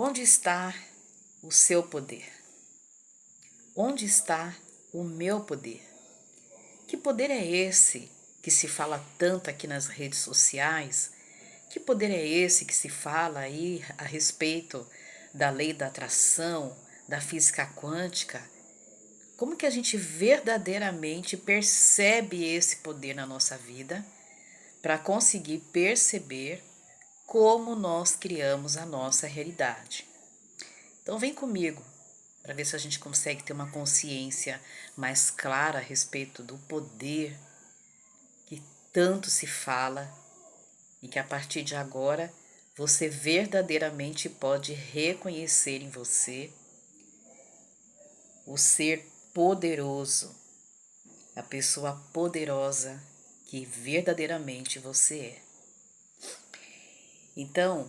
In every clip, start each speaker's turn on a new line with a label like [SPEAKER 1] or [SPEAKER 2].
[SPEAKER 1] Onde está o seu poder? Onde está o meu poder? Que poder é esse que se fala tanto aqui nas redes sociais? Que poder é esse que se fala aí a respeito da lei da atração, da física quântica? Como que a gente verdadeiramente percebe esse poder na nossa vida para conseguir perceber como nós criamos a nossa realidade? Então vem comigo para ver se a gente consegue ter uma consciência mais clara a respeito do poder que tanto se fala e que a partir de agora você verdadeiramente pode reconhecer em você o ser poderoso, a pessoa poderosa que verdadeiramente você é. Então,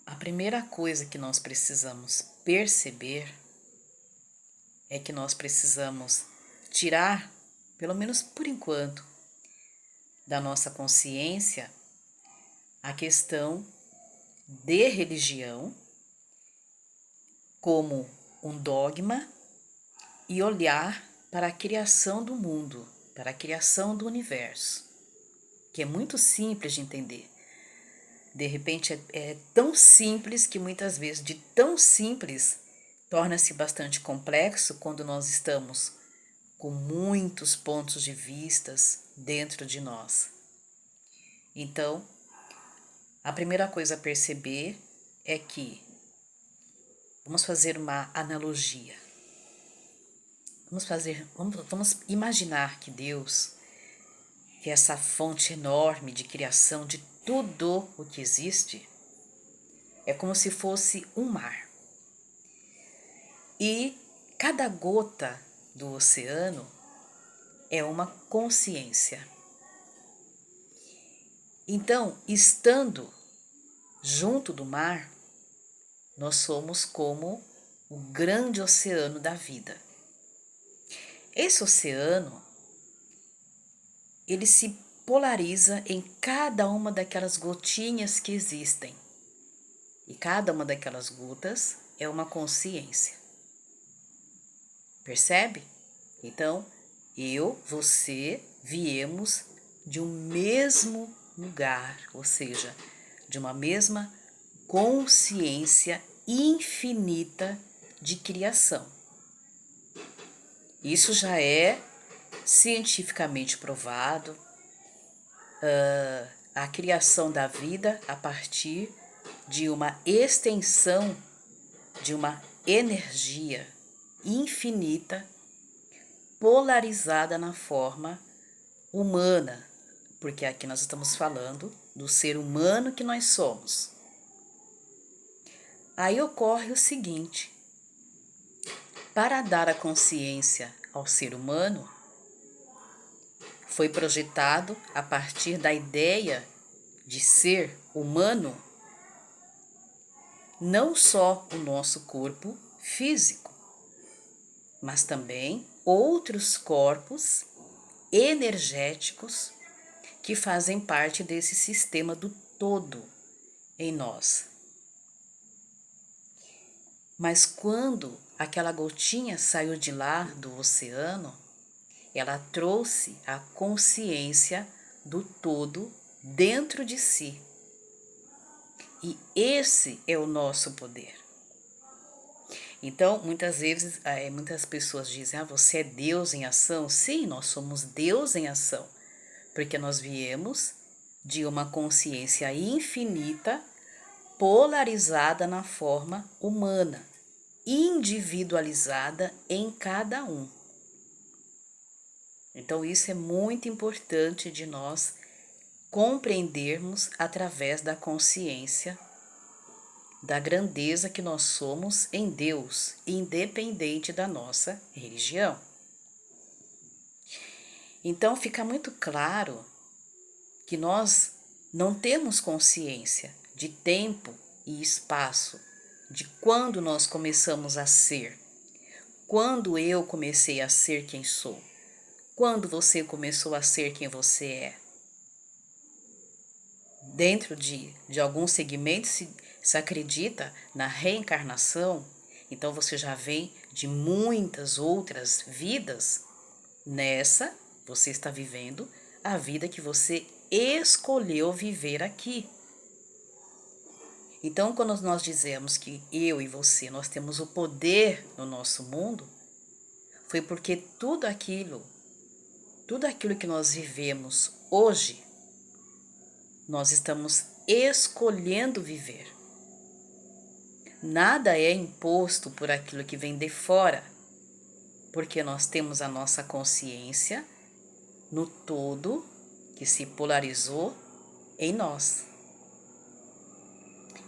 [SPEAKER 1] a primeira coisa que nós precisamos perceber é que nós precisamos tirar, pelo menos por enquanto, da nossa consciência a questão de religião como um dogma e olhar para a criação do mundo, para a criação do universo, que é muito simples de entender. De repente é tão simples que muitas vezes de tão simples torna-se bastante complexo quando nós estamos com muitos pontos de vistas dentro de nós. Então, a primeira coisa a perceber é que vamos fazer uma analogia. Vamos imaginar que Deus, que é essa fonte enorme de criação de tudo o que existe, é como se fosse um mar. E cada gota do oceano é uma consciência. Então, estando junto do mar, nós somos como o grande oceano da vida. Esse oceano, ele se polariza em cada uma daquelas gotinhas que existem. E cada uma daquelas gotas é uma consciência. Percebe? Então, eu, você, viemos de um mesmo lugar, ou seja, de uma mesma consciência infinita de criação. Isso já é cientificamente provado, a criação da vida a partir de uma extensão de uma energia infinita polarizada na forma humana, porque aqui nós estamos falando do ser humano que nós somos. Aí ocorre o seguinte: para dar a consciência ao ser humano, foi projetado a partir da ideia de ser humano não só o nosso corpo físico, mas também outros corpos energéticos que fazem parte desse sistema do todo em nós. Mas quando aquela gotinha saiu de lá do oceano, ela trouxe a consciência do todo dentro de si. E esse é o nosso poder. Então, muitas vezes, muitas pessoas dizem, você é Deus em ação? Sim, nós somos Deus em ação, porque nós viemos de uma consciência infinita, polarizada na forma humana, individualizada em cada um. Então, isso é muito importante de nós compreendermos através da consciência da grandeza que nós somos em Deus, independente da nossa religião. Então, fica muito claro que nós não temos consciência de tempo e espaço, de quando nós começamos a ser, quando eu comecei a ser quem sou, quando você começou a ser quem você é. Dentro de alguns segmentos se acredita na reencarnação, então você já vem de muitas outras vidas. Nessa, você está vivendo a vida que você escolheu viver aqui. Então, quando nós dizemos que eu e você, nós temos o poder no nosso mundo, foi porque tudo aquilo que nós vivemos hoje, nós estamos escolhendo viver. Nada é imposto por aquilo que vem de fora, porque nós temos a nossa consciência no todo que se polarizou em nós.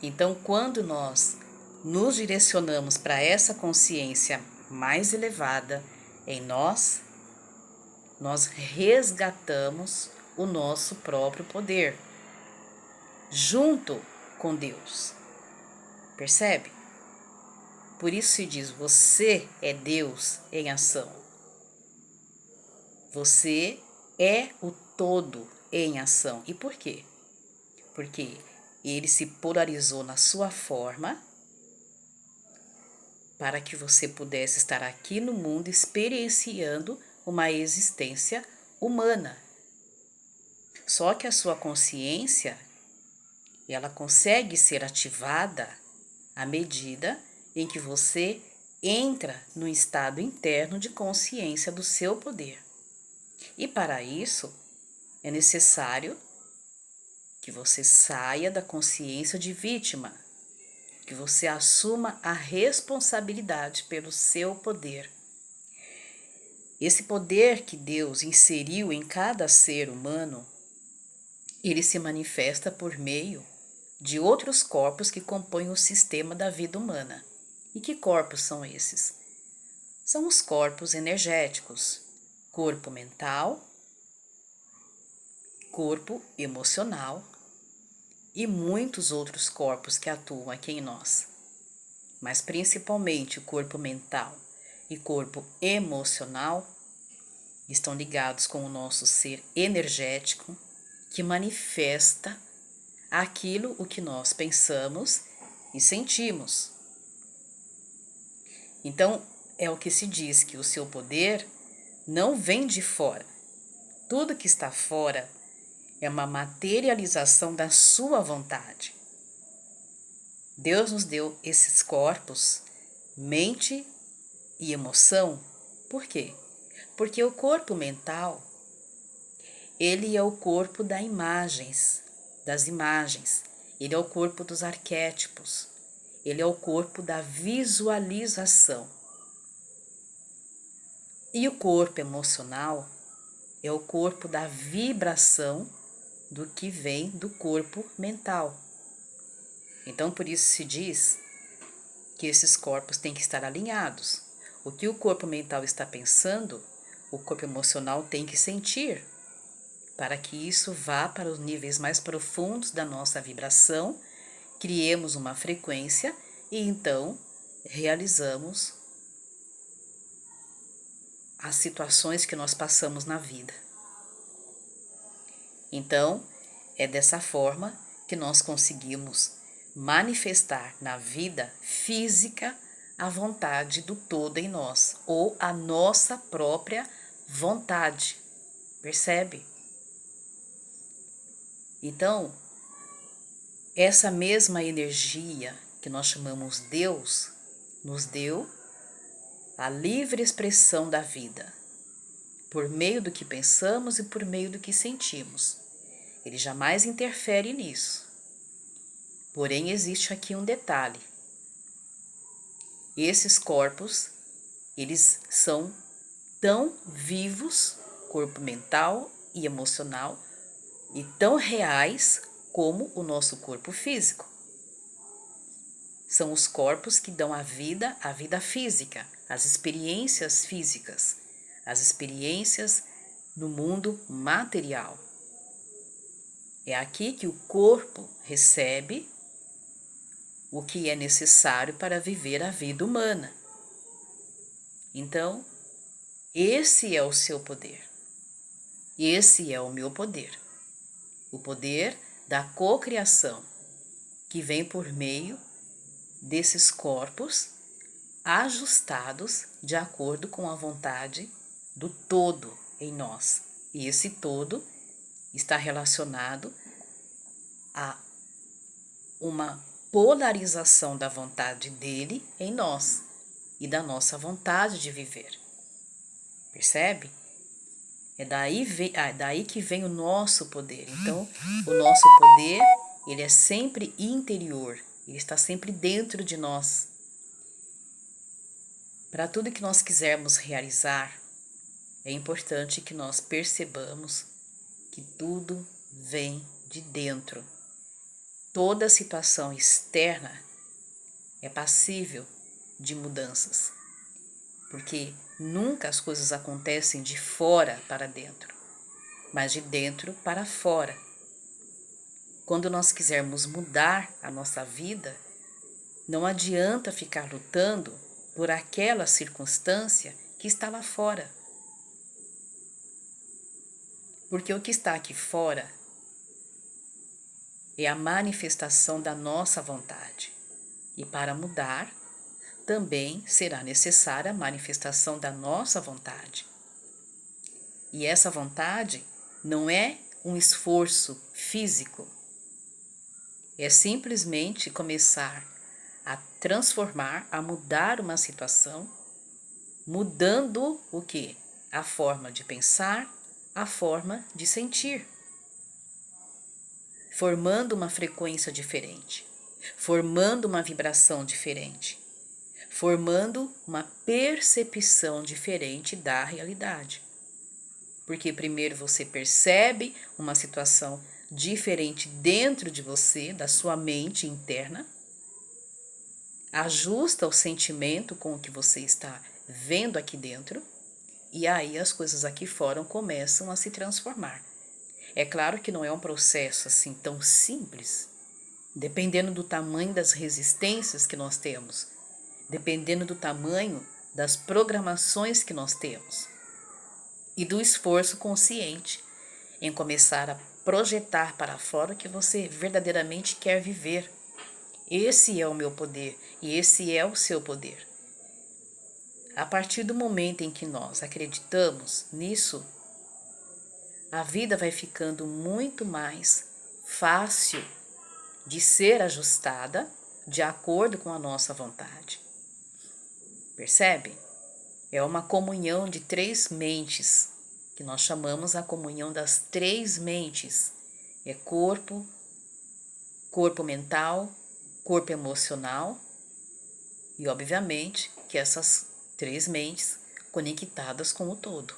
[SPEAKER 1] Então, quando nós nos direcionamos para essa consciência mais elevada em nós, nós resgatamos o nosso próprio poder, junto com Deus. Percebe? Por isso se diz, você é Deus em ação. Você é o todo em ação. E por quê? Porque ele se polarizou na sua forma para que você pudesse estar aqui no mundo experienciando uma existência humana. Só que a sua consciência, ela consegue ser ativada à medida em que você entra no estado interno de consciência do seu poder. E para isso, é necessário que você saia da consciência de vítima, que você assuma a responsabilidade pelo seu poder. Esse poder que Deus inseriu em cada ser humano, ele se manifesta por meio de outros corpos que compõem o sistema da vida humana. E que corpos são esses? São os corpos energéticos, corpo mental, corpo emocional e muitos outros corpos que atuam aqui em nós. Mas principalmente o corpo mental e corpo emocional estão ligados com o nosso ser energético, que manifesta aquilo o que nós pensamos e sentimos. Então, é o que se diz que o seu poder não vem de fora. Tudo que está fora é uma materialização da sua vontade. Deus nos deu esses corpos, mente e emoção. Por quê? Porque o corpo mental, ele é o corpo das imagens. Ele é o corpo dos arquétipos. Ele é o corpo da visualização. E o corpo emocional é o corpo da vibração do que vem do corpo mental. Então, por isso se diz que esses corpos têm que estar alinhados. O que o corpo mental está pensando, o corpo emocional tem que sentir, para que isso vá para os níveis mais profundos da nossa vibração, criemos uma frequência e então realizamos as situações que nós passamos na vida. Então, é dessa forma que nós conseguimos manifestar na vida física a vontade do todo em nós, ou a nossa própria vontade. Percebe? Então, essa mesma energia que nós chamamos Deus, nos deu a livre expressão da vida, por meio do que pensamos e por meio do que sentimos. Ele jamais interfere nisso. Porém, existe aqui um detalhe. Esses corpos, eles são tão vivos, corpo mental e emocional, e tão reais como o nosso corpo físico. São os corpos que dão a vida física, as experiências físicas, as experiências no mundo material. É aqui que o corpo recebe o que é necessário para viver a vida humana. Então, esse é o seu poder. Esse é o meu poder. O poder da cocriação. que vem por meio desses corpos ajustados de acordo com a vontade do todo em nós. E esse todo está relacionado a uma polarização da vontade dele em nós e da nossa vontade de viver. Percebe? É daí que vem o nosso poder. Então, o nosso poder, ele é sempre interior, ele está sempre dentro de nós. Para tudo que nós quisermos realizar, é importante que nós percebamos que tudo vem de dentro. Toda situação externa é passível de mudanças, porque nunca as coisas acontecem de fora para dentro, mas de dentro para fora. Quando nós quisermos mudar a nossa vida, não adianta ficar lutando por aquela circunstância que está lá fora. Porque o que está aqui fora é a manifestação da nossa vontade. E para mudar, também será necessária a manifestação da nossa vontade. E essa vontade não é um esforço físico, é simplesmente começar a transformar, a mudar uma situação, mudando o quê? A forma de pensar, a forma de sentir, formando uma frequência diferente, formando uma vibração diferente, formando uma percepção diferente da realidade. Porque primeiro você percebe uma situação diferente dentro de você, da sua mente interna, ajusta o sentimento com o que você está vendo aqui dentro, e aí as coisas aqui fora começam a se transformar. É claro que não é um processo assim tão simples, dependendo do tamanho das resistências que nós temos, dependendo do tamanho das programações que nós temos e do esforço consciente em começar a projetar para fora o que você verdadeiramente quer viver. Esse é o meu poder e esse é o seu poder. A partir do momento em que nós acreditamos nisso, a vida vai ficando muito mais fácil de ser ajustada de acordo com a nossa vontade. Percebe? É uma comunhão de três mentes, que nós chamamos a comunhão das três mentes. É corpo mental, corpo emocional e, obviamente, que essas três mentes conectadas com o todo.